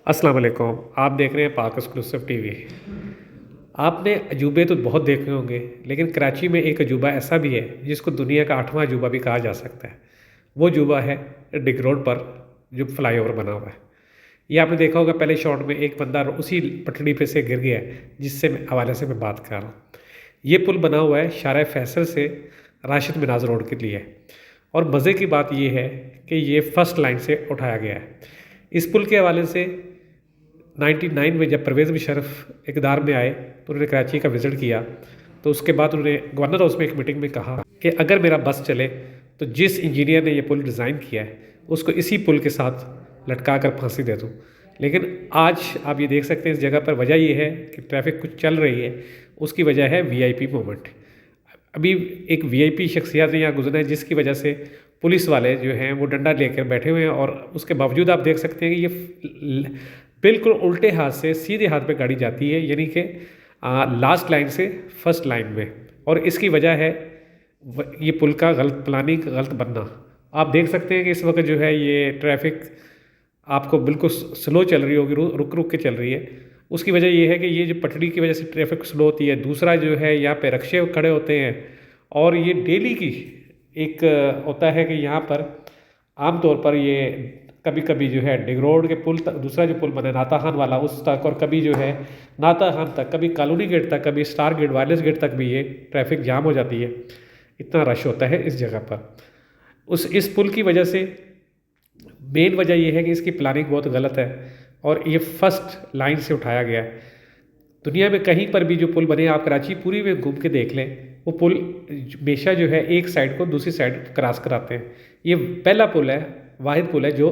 अस्सलाम वालेकुम। आप देख रहे हैं पाक एक्सक्लूसिव टीवी। आपने अजूबे तो बहुत देखे होंगे, लेकिन कराची में एक अजूबा ऐसा भी है जिसको दुनिया का 8वां अजूबा भी कहा जा सकता है। वो अजूबा है डिग रोड पर जो फ्लाईओवर बना हुआ है। ये आपने देखा होगा, पहले शॉट में एक बंदा उसी पटड़ी पे से गिर गया है जिससे हवाले से मैं बात कर रहा हूँ। ये पुल बना हुआ है शारा फैसल से राशिद मिनाज रोड के लिए। और मज़े की बात ये है कि ये फर्स्ट लाइन से उठाया गया है। इस पुल के हवाले से 99 में जब परवेज़ मुशर्रफ इक़्तिदार में आए तो उन्होंने कराची का विज़िट किया। तो उसके बाद उन्होंने गवर्नर हाउस में एक मीटिंग में कहा कि अगर मेरा बस चले तो जिस इंजीनियर ने ये पुल डिज़ाइन किया है उसको इसी पुल के साथ लटका कर फांसी दे दूँ। लेकिन आज आप ये देख सकते हैं इस जगह पर वजह ये है कि ट्रैफिक कुछ चल रही है। उसकी वजह है वीआईपी मोमेंट। अभी एक वीआईपी शख्सियत ने यहाँ गुजरा है जिसकी वजह से पुलिस वाले जो हैं वो डंडा लेकर बैठे हुए हैं। और उसके बावजूद आप देख सकते हैं कि ये बिल्कुल उल्टे हाथ से सीधे हाथ पे गाड़ी जाती है, यानी कि लास्ट लाइन से फर्स्ट लाइन में। और इसकी वजह है ये पुल का गलत प्लानिंग, गलत बनना। आप देख सकते हैं कि इस वक्त जो है ये ट्रैफिक आपको बिल्कुल स्लो चल रही होगी, रुक रुक के चल रही है। उसकी वजह ये है कि ये जो पटड़ी की वजह से ट्रैफिक स्लो होती है। दूसरा जो है यहाँ पे रक्शे खड़े होते हैं और ये डेली की एक होता है कि यहाँ पर आम तौर पर ये कभी कभी जो है डिग रोड के पुल तक, दूसरा जो पुल बना है नाता खान वाला, उस तक, और कभी जो है नाता खान तक, कभी कॉलोनी गेट तक, कभी स्टार गेट, वायरलेस गेट तक भी ये ट्रैफिक जाम हो जाती है। इतना रश होता है इस जगह पर। इस पुल की वजह से मेन वजह यह है कि इसकी प्लानिंग बहुत गलत है और ये फर्स्ट लाइन से उठाया गया है। दुनिया में कहीं पर भी जो पुल बने, आप कराची पूरी में घूम के देख लें, वो पुल हमेशा जो है एक साइड को दूसरी साइड क्रॉस कराते हैं। ये पहला पुल है, वाहिद पुल है जो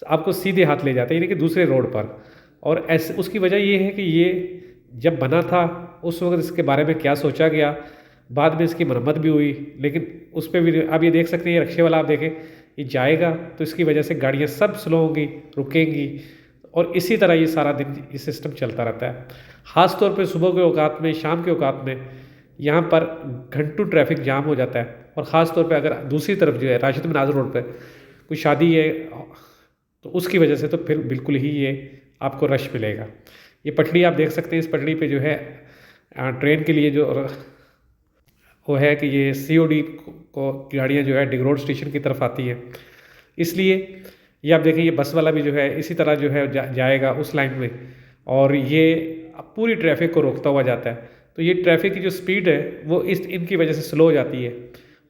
आपको सीधे हाथ ले जाता है, यानी कि दूसरे रोड पर। और ऐसे उसकी वजह ये है कि ये जब बना था उस वक्त इसके बारे में क्या सोचा गया, बाद में इसकी मरम्मत भी हुई, लेकिन उस पर भी आप ये देख सकते हैं, ये रक्शे वाला आप देखें, ये जाएगा तो इसकी वजह से गाड़ियाँ सब स्लो होंगी, रुकेंगी। और इसी तरह ये सारा दिन ये सिस्टम चलता रहता है। ख़ास तौर पे सुबह के औकात में, शाम के औकात में यहाँ पर घंटों ट्रैफिक जाम हो जाता है। और ख़ास तौर पे अगर दूसरी तरफ जो है राशिद मिनाज रोड पर कोई शादी है तो उसकी वजह से तो फिर बिल्कुल ही ये आपको रश मिलेगा। ये पटड़ी आप देख सकते हैं, इस पटड़ी पे जो है ट्रेन के लिए जो वो है कि ये सीओडी को गाड़ियाँ जो है डिग रोड स्टेशन की तरफ आती हैं, इसलिए ये आप देखें ये बस वाला भी जो है इसी तरह जो है जाएगा उस लाइन में, और ये पूरी ट्रैफिक को रोकता हुआ जाता है। तो ये ट्रैफिक की जो स्पीड है वो इनकी वजह से स्लो हो जाती है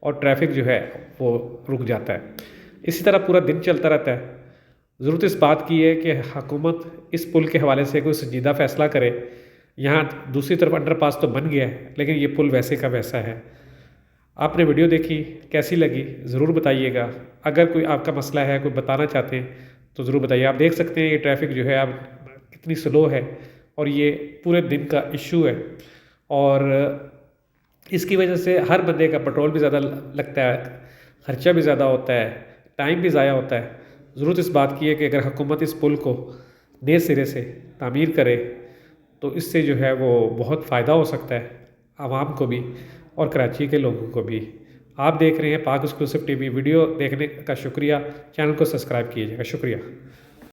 और ट्रैफिक जो है वो रुक जाता है। इसी तरह पूरा दिन चलता रहता है। ज़रूरत इस बात की है कि हुकूमत इस पुल के हवाले से कोई संजीदा फ़ैसला करे। यहाँ दूसरी तरफ अंडरपास तो बन गया है, लेकिन ये पुल वैसे का वैसा है। आपने वीडियो देखी, कैसी लगी ज़रूर बताइएगा। अगर कोई आपका मसला है, कोई बताना चाहते हैं तो ज़रूर बताइए। आप देख सकते हैं ये ट्रैफिक जो है अब कितनी स्लो है और ये पूरे दिन का इशू है। और इसकी वजह से हर बंदे का पेट्रोल भी ज़्यादा लगता है, ख़र्चा भी ज़्यादा होता है, टाइम भी ज़ाया होता है। ज़रूरत इस बात की है कि अगर हुकूमत इस पुल को नए सिरे से तामीर करे तो इससे जो है वो बहुत फ़ायदा हो सकता है आवाम को भी और कराची के लोगों को भी। आप देख रहे हैं पाक एक्सक्लूसिव टीवी। वीडियो देखने का शुक्रिया। चैनल को सब्सक्राइब कीजिएगा। शुक्रिया।